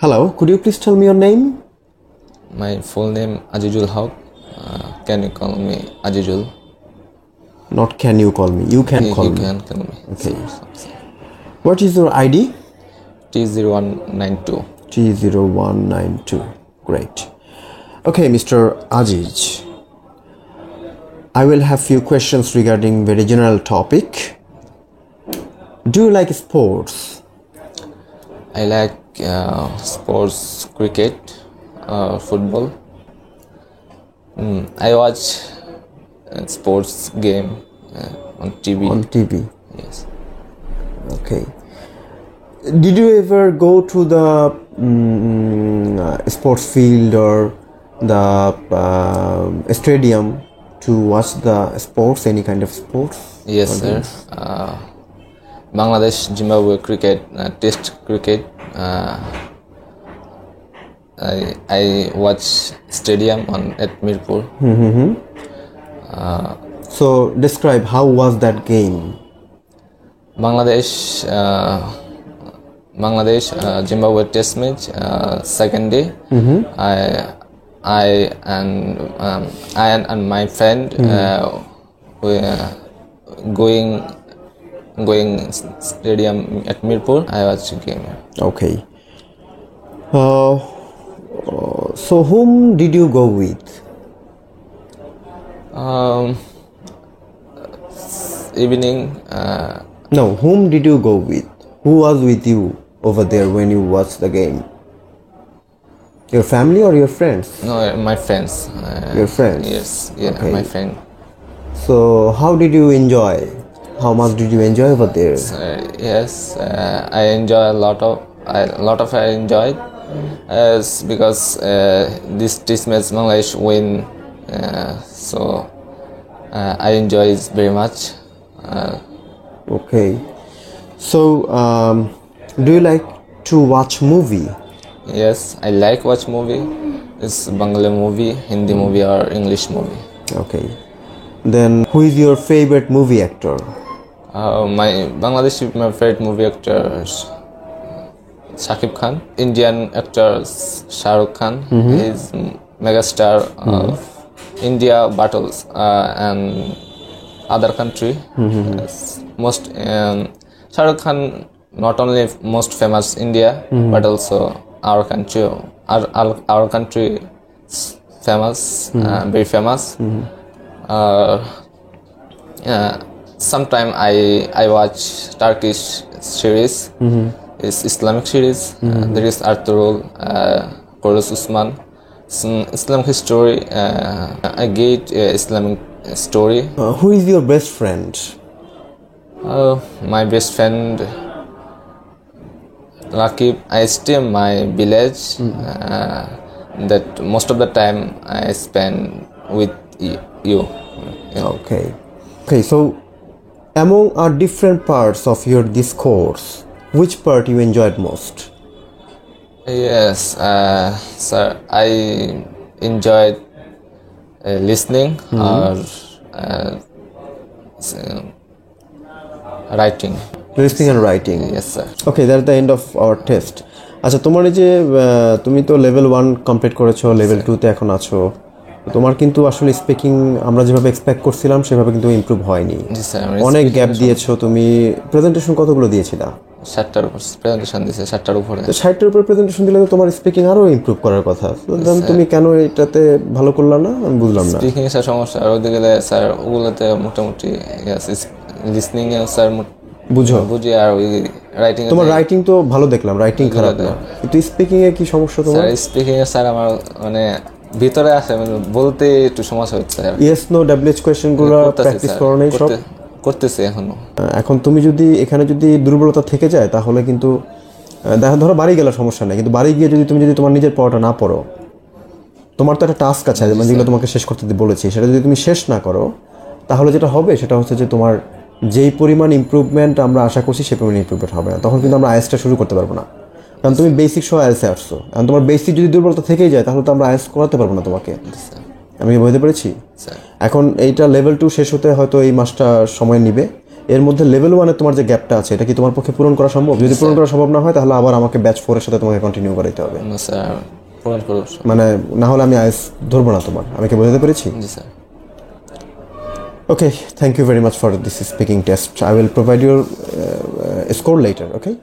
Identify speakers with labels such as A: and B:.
A: Hello, could you please tell me your name?
B: My full name Azizul Haq. Can you call me Azizul?
A: Not can you call me. You can call
B: You
A: me.
B: can call me.
A: Okay. What is your ID?
B: T0192.
A: T0192. Great. Okay, Mr. Aziz. I will have few questions regarding very general topic. Do you like sports?
B: I like sports, cricket, football. I watch sports game on TV.
A: On TV.
B: Yes.
A: Okay. Did you ever go to the sports field or the stadium to watch the sports, any kind of sports?
B: Yes, sir. Bangladesh, Zimbabwe cricket, Test cricket. I watch stadium at Mirpur.
A: So describe how was that game?
B: Bangladesh, Zimbabwe Test match. Second day, I and my friend we going stadium at Mirpur. I watched the game.
A: Okay. So whom did you go with?
B: Evening.
A: No, whom did you go with? Who was with you over there when you watched the game? Your family or your friends?
B: No, my friends.
A: Your friends?
B: Yes, yeah,
A: Okay.
B: my friend.
A: So how did you enjoy? How much did you enjoy over there?
B: Yes, I enjoy a lot of I enjoyed, because this match Bangladesh win, so I enjoy it very much.
A: Okay. So do you like to watch movie?
B: Yes, I like watch movie. It's Bangla movie, Hindi movie or English movie.
A: Okay. Then who is your favorite movie actor?
B: My favorite movie actor is Shakib Khan. Indian actor Shah Rukh Khan. He's megastar of India battles and other country. Yes. Shah Rukh Khan not only most famous India but also our country. Our country is famous, very famous. Sometime I watch Turkish series. It's Islamic series. There is Ertuğrul, Korus Usman. Islamic history. I get Islamic story.
A: Who is your best friend?
B: My best friend Rakib. I stay in my village. That most of the time I spend with you. Yeah.
A: Okay. Okay, so among our different parts of this course, which part you enjoyed most?
B: Yes, sir. I enjoyed listening or writing.
A: Listening and writing.
B: Yes, sir.
A: Okay, that's the end of our test. আচ্ছা, তোমার এই যে তুমি তো level 1 complete করেছো, level 2 তে এখন আছো। তোমার কিন্তু আসলে স্পিকিং আমরা যেভাবে এক্সপেক্ট করছিলাম সেভাবে কিন্তু ইমপ্রুভ হয়নি।
B: জি স্যার।
A: অনেক গ্যাপ দিয়েছো তুমি। প্রেজেন্টেশন কতগুলো দিয়েছিলা?
B: 60টার উপর প্রেজেন্টেশন দিয়েছে, 60টার উপরে।
A: তো 60টার উপর প্রেজেন্টেশন দিলে তো তোমার স্পিকিং আরো ইমপ্রুভ করার কথা। দেন তুমি কেন এটাতে ভালো করলা না? আমি বুঝলাম না।
B: স্পিকিং এর সমস্যা আর ওদিকে স্যার ওগুলোতে মোটামুটি লিসনিং এ স্যার বুঝি আর ওই রাইটিং
A: তোমার রাইটিং তো ভালো দেখলাম, রাইটিং খারাপ না, কিন্তু স্পিকিং এ কি সমস্যা তোমার?
B: স্যার স্পিকিং এ স্যার আমার মানে ভিতরে আছে, মানে বলতে একটু সমস্যা হচ্ছে।
A: ইয়েস নো ডব্লিউএইচ কোশ্চেনগুলো প্র্যাকটিস করো নাই? সব
B: করতেছি এখনো।
A: এখন তুমি যদি এখানে যদি দুর্বলতা থেকে যায় তাহলে কিন্তু ধরো বাড়ি গেলে সমস্যা নেই, কিন্তু বাড়ি গিয়ে যদি তুমি তোমার নিজের পড়াটা না পড়ো, তোমার তো একটা টাস্ক আছে যেগুলো তোমাকে শেষ করতে বলেছি, সেটা যদি তুমি শেষ না করো তাহলে যেটা হবে সেটা হচ্ছে যে তোমার যেই পরিমাণ ইমপ্রুভমেন্ট আমরা আশা করছি সেই পরিমাণ ইমপ্রুভমেন্ট হবে না। তখন কিন্তু আমরা আইএলটিএসটা শুরু করতে পারবো না, কারণ তুমি বেসিক সহ আইএলটিএসে আসছো। এখন তোমার বেসিক যদি দুর্বলতা থেকেই যায় তাহলে তো আমরা আইএলটিএস করাতে পারবো না তোমাকে। আমি বুঝতে পেরেছি। এখন এইটা লেভেল 2 শেষ হতে হয়তো এই মাসটা সময় নেবে, এর মধ্যে লেভেল 1-এ তোমার যে গ্যাপটা আছে এটা কি তোমার পক্ষে পূরণ করা সম্ভব? যদি পূরণ করা সম্ভব না হয় তাহলে আবার আমাকে ব্যাচ 4 এর সাথে তোমাকে কন্টিনিউ করাইতে হবে।
B: না স্যার, পূরণ করুন।
A: মানে না হলে আমি আইএলটিএস ধরবো না তোমার। আমি কি বোঝাতে পেরেছি?
B: জি sir.
A: Okay, thank you very much for this speaking test. I will provide your score later, okay?